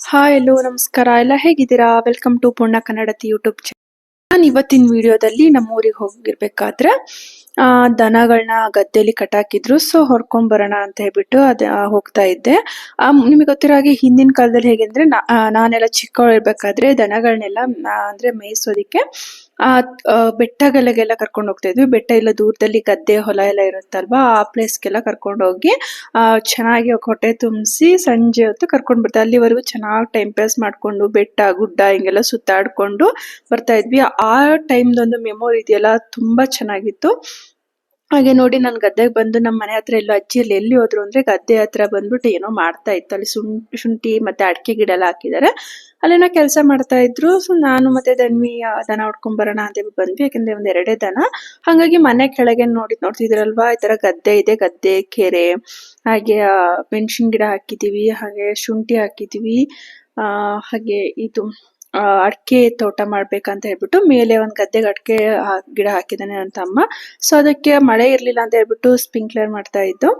Hi ಎಲ್ಲೋ ನಮಸ್ಕಾರ ಎಲ್ಲ ಹೇಗಿದ್ದೀರಾ? ವೆಲ್ಕಮ್ ಟು ಪೂರ್ಣ ಕನ್ನಡತಿ ಯೂಟ್ಯೂಬ್ ಚಾನಲ್. ನಾನು ಇವತ್ತಿನ ವಿಡಿಯೋದಲ್ಲಿ ನಮ್ಮ ಊರಿಗೆ ಹೋಗಿರ್ಬೇಕಾದ್ರೆ ದನಗಳನ್ನ ಗದ್ದೆಯಲ್ಲಿ ಕಟ್ಟಾಕಿದ್ರು. ಸೊ ಹೊರ್ಕೊಂಡ್ ಬರೋಣ ಅಂತ ಹೇಳ್ಬಿಟ್ಟು ಹೋಗ್ತಾ ಇದ್ದೆ. ನಿಮಗೆ ಗೊತ್ತಿರೋ ಹಾಗೆ ಹಿಂದಿನ ಕಾಲದಲ್ಲಿ ಹೇಗೆಂದ್ರೆ ನಾನೆಲ್ಲ ಚಿಕ್ಕವಳಿರ್ಬೇಕಾದ್ರೆ ದನಗಳನ್ನೆಲ್ಲ ಅಂದ್ರೆ ಮೇಯಿಸೋದಿಕ್ಕೆ ಬೆಟ್ಟಗಳಿಗೆಲ್ಲ ಕರ್ಕೊಂಡು ಹೋಗ್ತಾ ಇದ್ವಿ. ಬೆಟ್ಟ ಇಲ್ಲ ದೂರದಲ್ಲಿ ಗದ್ದೆ ಹೊಲ ಎಲ್ಲ ಇರುತ್ತಲ್ವಾ, ಆ ಪ್ಲೇಸ್ಗೆಲ್ಲ ಕರ್ಕೊಂಡು ಹೋಗಿ ಚೆನ್ನಾಗಿ ಹೊಟ್ಟೆ ತುಂಬಿಸಿ ಸಂಜೆ ಹೊತ್ತು ಕರ್ಕೊಂಡು ಬರ್ತಾ ಅಲ್ಲಿವರೆಗೂ ಚೆನ್ನಾಗಿ ಟೈಮ್ ಪಾಸ್ ಮಾಡ್ಕೊಂಡು ಬೆಟ್ಟ ಗುಡ್ಡ ಹಿಂಗೆಲ್ಲ ಸುತ್ತಾಡ್ಕೊಂಡು ಬರ್ತಾ ಇದ್ವಿ. ಆ ಟೈಮ್ದೊಂದು ಮೆಮೊರಿ ಇದೆಯಲ್ಲ ತುಂಬಾ ಚೆನ್ನಾಗಿತ್ತು. ಹಾಗೆ ನೋಡಿ ನಾನು ಗದ್ದೆಗೆ ಬಂದು ನಮ್ಮ ಮನೆ ಹತ್ರ ಎಲ್ಲೋ ಅಜ್ಜಿ ಎಲ್ಲಿ ಹೋದ್ರು ಅಂದ್ರೆ ಗದ್ದೆ ಹತ್ರ ಬಂದ್ಬಿಟ್ಟು ಏನೋ ಮಾಡ್ತಾ ಇತ್ತು. ಅಲ್ಲಿ ಶುಂಠಿ ಮತ್ತೆ ಅಡಿಕೆ ಗಿಡ ಎಲ್ಲ ಹಾಕಿದ್ದಾರೆ, ಅಲ್ಲೇನೋ ಕೆಲಸ ಮಾಡ್ತಾ ಇದ್ರು. ಸೊ ನಾನು ಮತ್ತೆ ಧನ್ವಿ ದನ ಹೊಡ್ಕೊಂಡ್ ಬರೋಣ ಅಂತ ಬಂದ್ವಿ, ಯಾಕಂದ್ರೆ ಒಂದ್ ಎರಡೇ ದನ. ಹಾಗಾಗಿ ಮನೆ ಕೆಳಗೆ ನೋಡ್ತಿದ್ರಲ್ವಾ, ಈ ತರ ಗದ್ದೆ ಇದೆ, ಗದ್ದೆ ಕೆರೆ, ಹಾಗೆ ಮೆಣಸಿನ ಗಿಡ ಹಾಕಿದೀವಿ, ಹಾಗೆ ಶುಂಠಿ ಹಾಕಿದೀವಿ, ಹಾಗೆ ಇದು ಅಡಿಕೆ ತೋಟ ಮಾಡ್ಬೇಕಂತ ಹೇಳ್ಬಿಟ್ಟು ಮೇಲೆ ಒಂದ್ ಗದ್ದೆಗೆ ಅಡಿಕೆ ಗಿಡ ಹಾಕಿದಾನೆ ನನ್ನ ತಮ್ಮ. ಸೊ ಅದಕ್ಕೆ ಮಳೆ ಇರ್ಲಿಲ್ಲ ಅಂತ ಹೇಳ್ಬಿಟ್ಟು ಸ್ಪ್ರಿಂಕ್ಲರ್ ಮಾಡ್ತಾ ಇದ್ದು.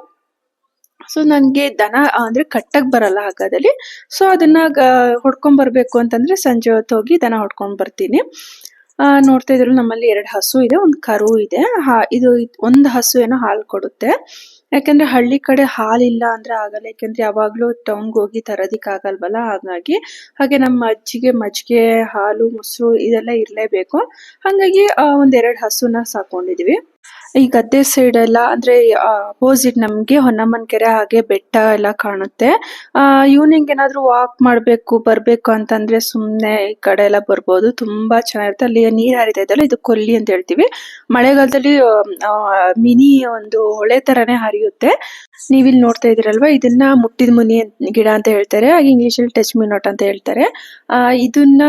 ಸೊ ನನ್ಗೆ ದನ ಅಂದ್ರೆ ಕಟ್ಟಕ್ ಬರಲ್ಲ ಹಗ್ಗದಲ್ಲಿ. ಸೊ ಅದನ್ನ ಹೊಡ್ಕೊಂಡ್ ಬರ್ಬೇಕು ಅಂತಂದ್ರೆ ಸಂಜೆ ಹೊತ್ತು ಹೋಗಿ ದನ ಹೊಡ್ಕೊಂಡ್ ಬರ್ತೀನಿ. ನೋಡ್ತಾ ಇದ್ರು ನಮ್ಮಲ್ಲಿ 2 ಹಸು ಇದೆ, ಒಂದು ಕರು ಇದೆ. ಇದು ಒಂದು ಹಸು ಏನೋ ಹಾಲು ಕೊಡುತ್ತೆ. ಯಾಕಂದ್ರೆ ಹಳ್ಳಿ ಕಡೆ ಹಾಲಿಲ್ಲ ಅಂದ್ರೆ ಆಗಲ್ಲ, ಯಾಕಂದ್ರೆ ಯಾವಾಗ್ಲೂ ಟೌನ್ಗೆ ಹೋಗಿ ತರೋದಿಕ್ ಆಗಲ್ವಲ್ಲ, ಹಾಗಾಗಿ. ಹಾಗೆ ನಮ್ಮ ಅಜ್ಜಿಗೆ ಮಜ್ಜಿಗೆ, ಹಾಲು, ಮೊಸರು ಇದೆಲ್ಲ ಇರ್ಲೇಬೇಕು. ಹಾಗಾಗಿ 1-2 ಹಸುನ ಸಾಕೊಂಡಿದೀವಿ. ಈ ಗದ್ದೆ ಸೈಡ್ ಎಲ್ಲ ಅಂದ್ರೆ ಅಪೋಸಿಟ್ ನಮ್ಗೆ ಹೊನ್ನಮ್ಮನ್ ಕೆರೆ ಹಾಗೆ ಬೆಟ್ಟ ಎಲ್ಲ ಕಾಣುತ್ತೆ. ಈವ್ನಿಂಗ್ ಏನಾದ್ರು ವಾಕ್ ಮಾಡ್ಬೇಕು ಬರ್ಬೇಕು ಅಂತಂದ್ರೆ ಸುಮ್ನೆ ಈ ಕಡೆ ಎಲ್ಲ ಬರ್ಬೋದು, ತುಂಬಾ ಚೆನ್ನಾಗಿರುತ್ತೆ. ಅಲ್ಲಿ ನೀರ್ ಹರಿತಾ ಇದೆಯಲ್ಲ, ಇದು ಕೊಲ್ಲಿ ಅಂತ ಹೇಳ್ತೀವಿ. ಮಳೆಗಾಲದಲ್ಲಿ ಮಿನಿ ಒಂದು ಹೊಳೆ ತರಾನೇ ಹರಿಯುತ್ತೆ. ನೀವಿಲ್ಲಿ ನೋಡ್ತಾ ಇದೀರಲ್ವಾ, ಇದನ್ನ ಮುಟ್ಟಿದ ಮುನಿ ಗಿಡ ಅಂತ ಹೇಳ್ತಾರೆ, ಹಾಗೆ ಇಂಗ್ಲಿಷ್ ಅಲ್ಲಿ ಟಚ್ ಮಿ ನಾಟ್ ಅಂತ ಹೇಳ್ತಾರೆ. ಇದನ್ನ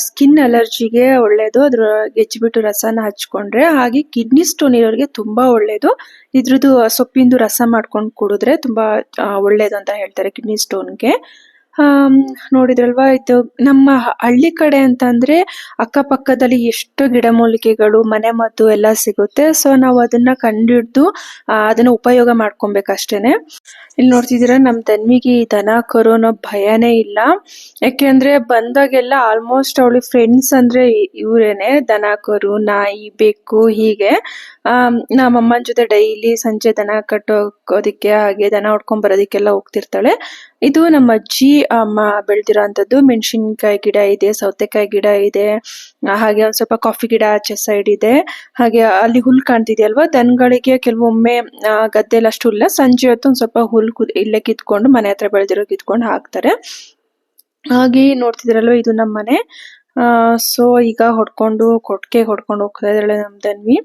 ಸ್ಕಿನ್ ಅಲರ್ಜಿಗೆ ಒಳ್ಳೇದು. ಅದ್ರ ಗೆಜ್ಬಿಟ್ಟು ರಸನ ಹಚ್ಕೊಂಡ್ರೆ, ಹಾಗೆ ಕಿಡ್ನಿ ಸ್ಟೋನ್ ಇರೋರಿಗೆ ತುಂಬಾ ಒಳ್ಳೇದು. ಇದ್ರದ್ದು ಸೊಪ್ಪಿಂದು ರಸ ಮಾಡ್ಕೊಂಡು ಕುಡಿದ್ರೆ ತುಂಬಾ ಒಳ್ಳೇದು ಅಂತ ಹೇಳ್ತಾರೆ ಕಿಡ್ನಿ ಸ್ಟೋನ್ಗೆ. ನೋಡಿದ್ರಲ್ವಾ, ಇದು ನಮ್ಮ ಹಳ್ಳಿ ಕಡೆ ಅಂತ ಅಂದ್ರೆ ಅಕ್ಕಪಕ್ಕದಲ್ಲಿ ಎಷ್ಟು ಗಿಡಮೂಲಿಕೆಗಳು, ಮನೆ ಮದ್ದು ಎಲ್ಲ ಸಿಗುತ್ತೆ. ಸೊ ನಾವು ಅದನ್ನ ಕಂಡಿಡ್ದು ಅದನ್ನ ಉಪಯೋಗ ಮಾಡ್ಕೊಬೇಕಷ್ಟೇನೆ. ಇಲ್ಲಿ ನೋಡ್ತಿದ್ದೀರಾ, ನಮ್ ಧನ್ವಿಗೆ ಈ ದನ ಕರು ಅನ್ನೋ ಭಯನೇ ಇಲ್ಲ. ಯಾಕೆಂದ್ರೆ ಬಂದಾಗೆಲ್ಲ ಆಲ್ಮೋಸ್ಟ್ ಅವಳಿ ಫ್ರೆಂಡ್ಸ್ ಅಂದ್ರೆ ಇವ್ರೇನೆ, ದನ ಕರು, ನಾಯಿ, ಬೆಕ್ಕು, ಹೀಗೆ. ನಮ್ಮಮ್ಮನ ಜೊತೆ ಡೈಲಿ ಸಂಜೆ ದನ ಕಟ್ಟೋದಕ್ಕೆ ಹಾಗೆ ದನ ಹೊಡ್ಕೊಂಡ್ ಬರೋದಿಕ್ಕೆಲ್ಲ ಹೋಗ್ತಿರ್ತಾಳೆ. ಇದು ನಮ್ಮ ಅಜ್ಜಿ ಅಮ್ಮ ಬೆಳ್ದಿರೋ ಅಂತದ್ದು. ಮೆಣಸಿನ್ಕಾಯಿ ಗಿಡ ಇದೆ, ಸೌತೆಕಾಯಿ ಗಿಡ ಇದೆ, ಹಾಗೆ ಒಂದ್ ಸ್ವಲ್ಪ ಕಾಫಿ ಗಿಡ ಆಚೆ ಸೈಡ್ ಇದೆ. ಹಾಗೆ ಅಲ್ಲಿ ಹುಲ್ ಕಾಣ್ತಿದ್ಯಲ್ವಾ, ದನಗಳಿಗೆ ಕೆಲವೊಮ್ಮೆ ಗದ್ದೆಲ್ಲ ಅಷ್ಟು ಹುಲ್ಲ, ಸಂಜೆ ಹೊತ್ತು ಒಂದ್ ಸ್ವಲ್ಪ ಹುಲ್ ಇಲ್ಲೇ ಕಿತ್ಕೊಂಡು ಮನೆ ಹತ್ರ ಬೆಳೆದಿರೋ ಕಿತ್ಕೊಂಡು ಹಾಕ್ತಾರೆ. ಹಾಗೆ ನೋಡ್ತಿದ್ರಲ್ವಾ, ಇದು ನಮ್ಮ ಮನೆ. ಸೊ ಈಗ ಕೊಟ್ಟಿಗೆ ಹೊಡ್ಕೊಂಡು ಹೋಗ್ತಾ ಇದ್ದಾಳೆ ನಮ್ ಧನ್ವಿ.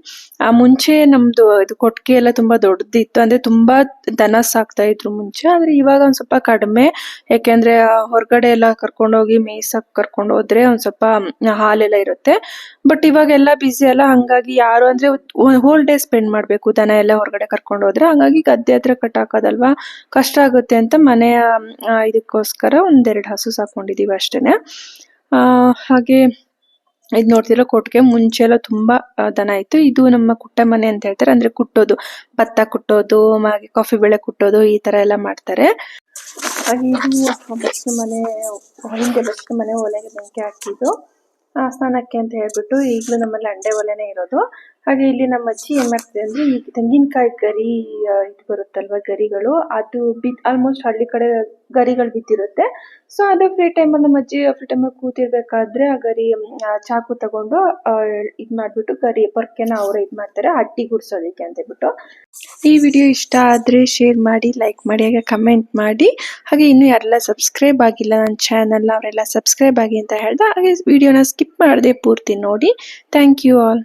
ಮುಂಚೆ ನಮ್ದು ಇದು ಕೊಟ್ಟಿಗೆ ಎಲ್ಲ ತುಂಬಾ ದೊಡ್ಡದಿತ್ತು, ಅಂದ್ರೆ ತುಂಬಾ ದನ ಸಾಕ್ತಾ ಇದ್ರು ಮುಂಚೆ. ಆದ್ರೆ ಇವಾಗ ಒಂದ್ ಸ್ವಲ್ಪ ಕಡಿಮೆ, ಯಾಕೆಂದ್ರೆ ಹೊರಗಡೆ ಎಲ್ಲ ಕರ್ಕೊಂಡೋಗಿ ಮೇಯ್ಸಕ್ ಕರ್ಕೊಂಡು ಹೋದ್ರೆ ಒಂದ್ ಸ್ವಲ್ಪ ಹಾಲೆಲ್ಲ ಇರುತ್ತೆ. ಬಟ್ ಇವಾಗೆಲ್ಲ ಬಿಸಿ ಅಲ್ಲ, ಹಂಗಾಗಿ ಯಾರು ಅಂದ್ರೆ ಹೋಲ್ ಡೇ ಸ್ಪೆಂಡ್ ಮಾಡ್ಬೇಕು ದನ ಎಲ್ಲ ಹೊರಗಡೆ ಕರ್ಕೊಂಡು ಹೋದ್ರೆ, ಹಂಗಾಗಿ ಗದ್ದೆ ಹತ್ರ ಕಟ್ಟಾಕೋದಲ್ವಾ, ಕಷ್ಟ ಆಗುತ್ತೆ ಅಂತ ಮನೆಯ ಇದಕ್ಕೋಸ್ಕರ 1-2 ಹಸು ಸಾಕೊಂಡಿದೀವಿ ಅಷ್ಟೇನೆ. ಹಾಗೆ ಇದ್ ನೋಡ್ತಿರೋ ಕೊಟ್ಟಿಗೆ ಮುಂಚೆ ಎಲ್ಲ ತುಂಬಾ ದನ ಇತ್ತು. ಇದು ನಮ್ಮ ಕುಟ್ಟ ಮನೆ ಅಂತ ಹೇಳ್ತಾರೆ, ಅಂದ್ರೆ ಕುಟ್ಟೋದು, ಭತ್ತ ಕುಟ್ಟೋದು, ಹಾಗೆ ಕಾಫಿ ಬೆಳೆ ಕುಟ್ಟೋದು, ಈ ತರ ಎಲ್ಲ ಮಾಡ್ತಾರೆ. ಹಾಗೆ ಇದು ಬಸ್ಲು ಮನೆ, ಹಿಂದೆ ಬಸ್ಲು ಮನೆ, ಒಲೆಗೆ ಬೆಂಕಿ ಹಾಕಿದ್ದು ಸ್ನಾನಕ್ಕೆ ಅಂತ ಹೇಳ್ಬಿಟ್ಟು. ಈಗಲೂ ನಮ್ಮಲ್ಲಿ ಅಂಡೆ ಒಲೆನೇ ಇರೋದು. ಹಾಗೆ ಇಲ್ಲಿ ನಮ್ಮ ಅಜ್ಜಿ ಏನ್ ಮಾಡ್ತಿದೆ ಅಂದ್ರೆ, ಈ ತೆಂಗಿನಕಾಯಿ ಗರಿ ಇದು ಬರುತ್ತಲ್ವಾ, ಗರಿಗಳು, ಅದು ಆಲ್ಮೋಸ್ಟ್ ಹಳ್ಳಿ ಕಡೆ ಗರಿಗಳು ಬಿದ್ದಿರುತ್ತೆ. ಸೊ ಅದೇ ಫ್ರೀ ಟೈಮಲ್ಲಿ ನಮ್ಮ ಅಜ್ಜಿ ಫ್ರೀ ಟೈಮಲ್ಲಿ ಕೂತಿರ್ಬೇಕಾದ್ರೆ ಆ ಗರಿ ಚಾಕು ತಗೊಂಡು ಇದ್ ಮಾಡ್ಬಿಟ್ಟು ಗರಿ ಪೊರ್ಕೆನ ಅವರೇ ಇದ್ ಮಾಡ್ತಾರೆ, ಹಟ್ಟಿ ಗುಡ್ಸೋದಿಕ್ಕೆ ಅಂತ ಹೇಳ್ಬಿಟ್ಟು. ಈ ವಿಡಿಯೋ ಇಷ್ಟ ಆದ್ರೆ ಶೇರ್ ಮಾಡಿ, ಲೈಕ್ ಮಾಡಿ, ಹಾಗೆ ಕಮೆಂಟ್ ಮಾಡಿ. ಹಾಗೆ ಇನ್ನು ಯಾರೆಲ್ಲ ಸಬ್ಸ್ಕ್ರೈಬ್ ಆಗಿಲ್ಲ ನನ್ನ ಚಾನಲ್, ಅವರೆಲ್ಲ ಸಬ್ಸ್ಕ್ರೈಬ್ ಆಗಿ ಅಂತ ಹೇಳ್ದೆ. ಹಾಗೆ ವಿಡಿಯೋನ ಸ್ಕಿಪ್ ಮಾಡದೆ ಪೂರ್ತಿ ನೋಡಿ. Thank you all.